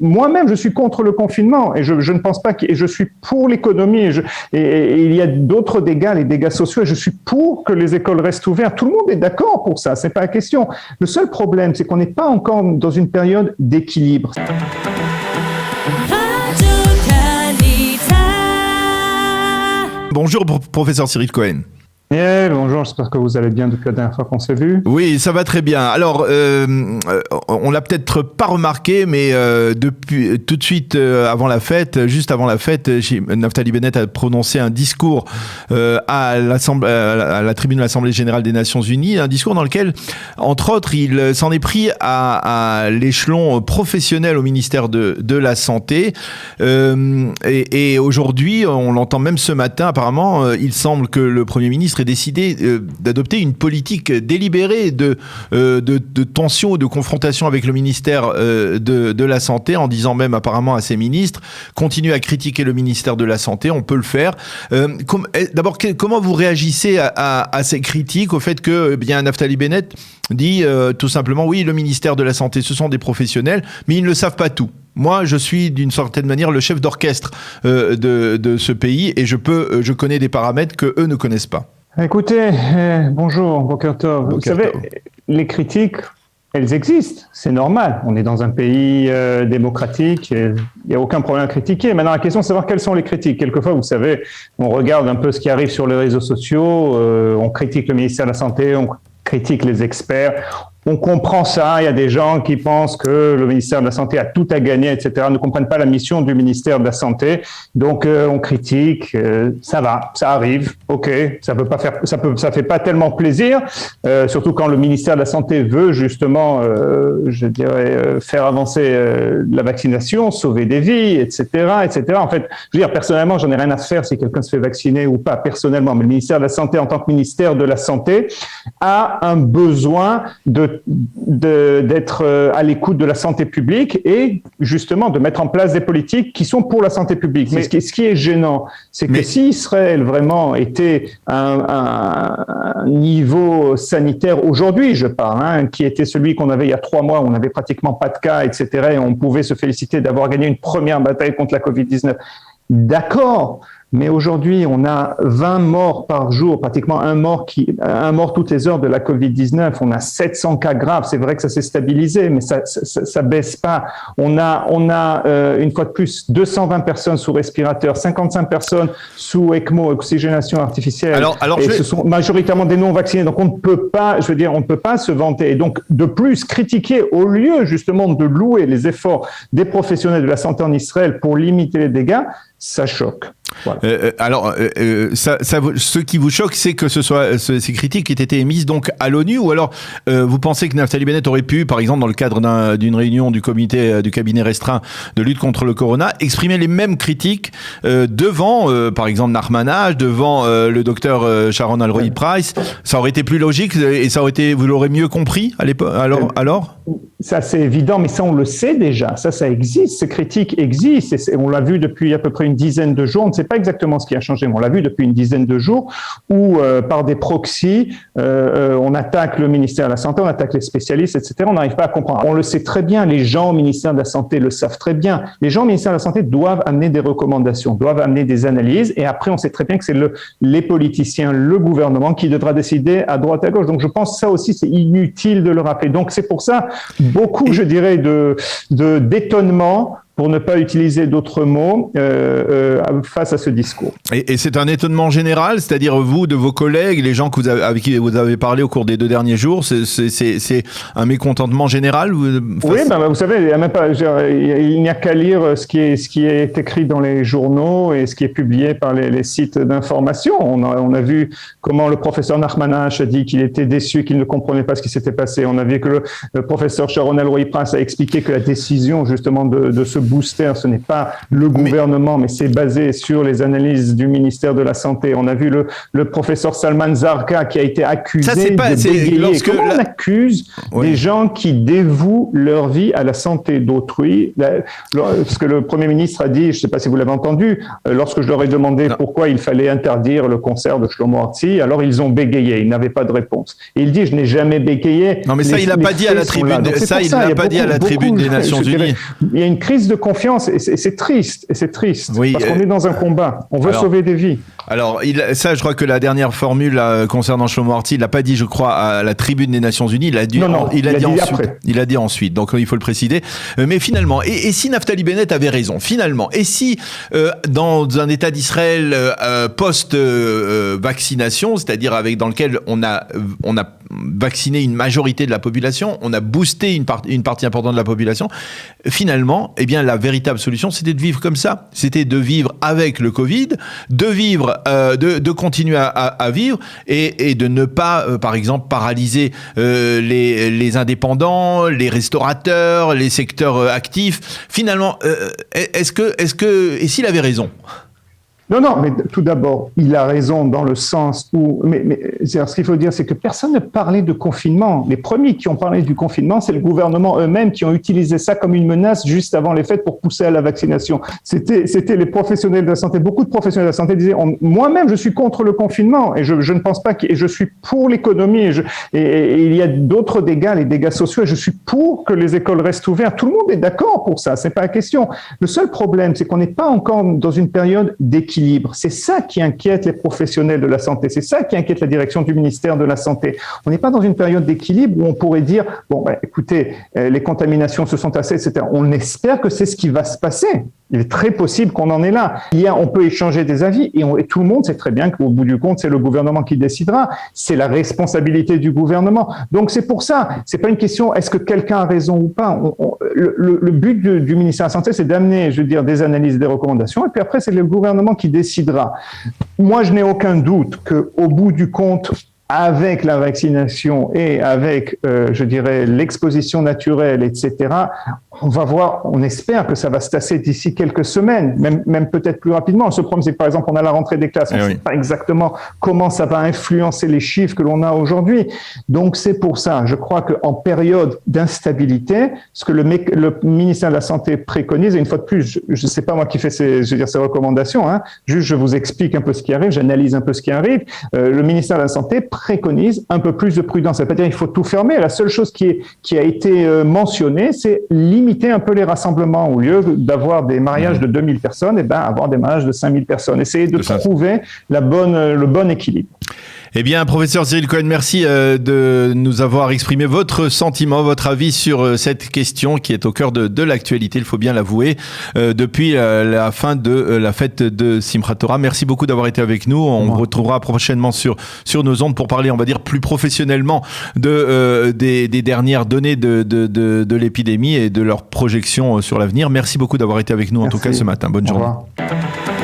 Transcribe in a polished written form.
moi-même, je suis contre le confinement et je ne pense pas et je suis pour l'économie et il y a d'autres dégâts, les dégâts sociaux, et je suis pour que les écoles restent ouvertes. Tout le monde est d'accord pour ça, c'est pas la question. Le seul problème, c'est qu'on n'est pas encore dans une période d'équilibre. Bonjour, professeur Cyril Cohen. Bonjour, j'espère que vous allez bien depuis la dernière fois qu'on s'est vu. Oui, ça va très bien. Alors, on l'a peut-être pas remarqué, mais depuis tout de suite juste avant la fête, Naftali Bennett a prononcé un discours à la tribune de l'Assemblée générale des Nations Unies, un discours dans lequel, entre autres, il s'en est pris à l'échelon professionnel au ministère de la Santé. Et aujourd'hui, on l'entend même ce matin, apparemment, il semble que le Premier ministre ait décidé d'adopter une politique délibérée de tension, de confrontation avec le ministère de la Santé, en disant même apparemment à ses ministres, continuez à critiquer le ministère de la Santé, on peut le faire. D'abord, comment vous réagissez à ces critiques, au fait que Naftali Bennett dit tout simplement, oui, le ministère de la Santé, ce sont des professionnels, mais ils ne le savent pas tout. Moi, je suis d'une certaine manière le chef d'orchestre de ce pays et je connais des paramètres que eux ne connaissent pas. Écoutez, bonjour, Boker Tov. Vous savez, les critiques, elles existent, c'est normal. On est dans un pays démocratique, il n'y a aucun problème à critiquer. Maintenant, la question, c'est de savoir quelles sont les critiques. Quelquefois, vous savez, on regarde un peu ce qui arrive sur les réseaux sociaux, on critique le ministère de la Santé, on critique les experts. On comprend ça, il y a des gens qui pensent que le ministère de la Santé a tout à gagner, etc., ne comprennent pas la mission du ministère de la Santé. Donc, on critique, ça va, ça arrive, ok, ça fait pas tellement plaisir, surtout quand le ministère de la Santé veut justement, faire avancer la vaccination, sauver des vies, etc., etc. En fait, je veux dire, personnellement, j'en ai rien à faire si quelqu'un se fait vacciner ou pas, personnellement, mais le ministère de la Santé, en tant que ministère de la Santé, a un besoin d'être à l'écoute de la santé publique et justement de mettre en place des politiques qui sont pour la santé publique. Mais ce qui est gênant, c'est que si Israël vraiment était à un niveau sanitaire aujourd'hui, je parle, qui était celui qu'on avait il y a 3 mois, où on n'avait pratiquement pas de cas, etc., et on pouvait se féliciter d'avoir gagné une première bataille contre la Covid-19. D'accord. Mais aujourd'hui, on a 20 morts par jour, pratiquement un mort toutes les heures de la Covid-19. On a 700 cas graves. C'est vrai que ça s'est stabilisé, mais ça baisse pas. On a une fois de plus 220 personnes sous respirateur, 55 personnes sous ECMO, oxygénation artificielle. Et ce sont majoritairement des non-vaccinés. Donc on ne peut pas, on ne peut pas se vanter. Et donc de plus critiquer au lieu justement de louer les efforts des professionnels de la santé en Israël pour limiter les dégâts, ça choque. Voilà. Ce qui vous choque, c'est que ce soit ces critiques qui aient été émises donc à l'ONU, ou alors vous pensez que Naftali Bennett aurait pu, par exemple dans le cadre d'une réunion du comité du cabinet restreint de lutte contre le corona, exprimer les mêmes critiques devant, par exemple Narmanage, devant le docteur Sharon Alroy-Price. Ça aurait été plus logique et vous l'aurez mieux compris à l'époque. Alors ça c'est évident, mais ça on le sait déjà. Ça existe. Ces critiques existent. Et on l'a vu depuis à peu près une dizaine de jours. On ne sait pas exactement ce qui a changé, mais on l'a vu depuis une dizaine de jours où par des proxys, on attaque le ministère de la Santé, on attaque les spécialistes, etc. On n'arrive pas à comprendre. On le sait très bien, les gens au ministère de la Santé le savent très bien. Les gens au ministère de la Santé doivent amener des recommandations, doivent amener des analyses, et après on sait très bien que c'est les politiciens, le gouvernement qui devra décider à droite à gauche. Donc je pense que ça aussi c'est inutile de le rappeler. Donc c'est pour ça beaucoup, je dirais, d'étonnement, pour ne pas utiliser d'autres mots, face à ce discours. Et c'est un étonnement général, c'est-à-dire vous, de vos collègues, les gens avec qui vous avez parlé au cours des 2 derniers jours, c'est un mécontentement général Oui, vous savez, il n'y a qu'à lire ce qui est écrit dans les journaux et ce qui est publié par les sites d'information. On a vu comment le professeur Narmanach a dit qu'il était déçu, qu'il ne comprenait pas ce qui s'était passé. On a vu que le professeur Sharon Alroy-Price a expliqué que la décision justement de ce booster, ce n'est pas le gouvernement, mais c'est basé sur les analyses du ministère de la Santé. On a vu le professeur Salman Zarqa qui a été accusé de bégayer. Comment on accuse des gens qui dévouent leur vie à la santé d'autrui? Parce que le Premier ministre a dit, je ne sais pas si vous l'avez entendu, lorsque je leur ai demandé pourquoi il fallait interdire le concert de Shlomo Artzi, alors ils ont bégayé, ils n'avaient pas de réponse. Et il dit, je n'ai jamais bégayé. Non, mais ça, il l'a pas dit à la tribune. Ça, il l'a pas dit à la tribune des Nations Unies. Il y a une crise de confiance, et c'est triste, oui, parce qu'on est dans un combat, on veut sauver des vies. Alors, ça, je crois que la dernière formule là, concernant Shlomo Arti, il l'a pas dit, je crois, à la tribune des Nations Unies, il a dit ensuite. Il a dit ensuite, donc il faut le préciser. Mais finalement, et si Naftali Bennett avait raison, finalement, et si dans un État d'Israël post-vaccination, c'est-à-dire dans lequel on a vacciné une majorité de la population, on a boosté une partie importante de la population, finalement, eh bien, la véritable solution, c'était de vivre comme ça. C'était de vivre avec le Covid, de vivre, de continuer à vivre et de ne pas, par exemple, paralyser les indépendants, les restaurateurs, les secteurs actifs. Finalement, et s'il avait raison? Non, mais tout d'abord, il a raison dans le sens où... Mais ce qu'il faut dire, c'est que personne ne parlait de confinement. Les premiers qui ont parlé du confinement, c'est le gouvernement eux-mêmes qui ont utilisé ça comme une menace juste avant les fêtes pour pousser à la vaccination. C'était les professionnels de la santé. Beaucoup de professionnels de la santé disaient « Moi-même, je suis contre le confinement et je ne pense pas et je suis pour l'économie et il y a d'autres dégâts, les dégâts sociaux, et je suis pour que les écoles restent ouvertes. » Tout le monde est d'accord pour ça, c'est pas la question. Le seul problème, c'est qu'on n'est pas encore dans une période d'équilibre. C'est ça qui inquiète les professionnels de la santé, c'est ça qui inquiète la direction du ministère de la Santé. On n'est pas dans une période d'équilibre où on pourrait dire, écoutez, les contaminations se sont tassées, etc. On espère que c'est ce qui va se passer. Il est très possible qu'on en est là. On peut échanger des avis et tout le monde sait très bien qu'au bout du compte, c'est le gouvernement qui décidera. C'est la responsabilité du gouvernement. Donc c'est pour ça, c'est pas une question est-ce que quelqu'un a raison ou pas. Le but du ministère de la Santé, c'est d'amener, des analyses, des recommandations, et puis après, c'est le gouvernement qui décidera. Moi, je n'ai aucun doute qu'au bout du compte, avec la vaccination et avec, l'exposition naturelle, etc., on va voir, on espère que ça va se tasser d'ici quelques semaines, même peut-être plus rapidement. Ce problème, c'est que par exemple, on a la rentrée des classes, on ne sait pas exactement comment ça va influencer les chiffres que l'on a aujourd'hui. Donc c'est pour ça, je crois qu'en période d'instabilité, ce que le ministère de la Santé préconise, et une fois de plus, je ne sais pas moi qui fais ces recommandations, juste je vous explique un peu ce qui arrive, j'analyse un peu ce qui arrive. Le ministère de la Santé préconise un peu plus de prudence. Ça ne veut pas dire qu'il faut tout fermer. La seule chose qui a été mentionnée, c'est limiter un peu les rassemblements. Au lieu d'avoir des mariages de 2000 personnes, avoir des mariages de 5000 personnes. Essayer de trouver le bon équilibre. Eh bien, professeur Cyril Cohen, merci de nous avoir exprimé votre sentiment, votre avis sur cette question qui est au cœur de l'actualité, il faut bien l'avouer, depuis la fin de la fête de Simchat Torah. Merci beaucoup d'avoir été avec nous. On vous retrouvera prochainement sur nos ondes pour parler, on va dire, plus professionnellement des dernières données de l'épidémie et de leurs projections sur l'avenir. Merci beaucoup d'avoir été avec nous, en tout cas, ce matin. Bonne journée. Au revoir.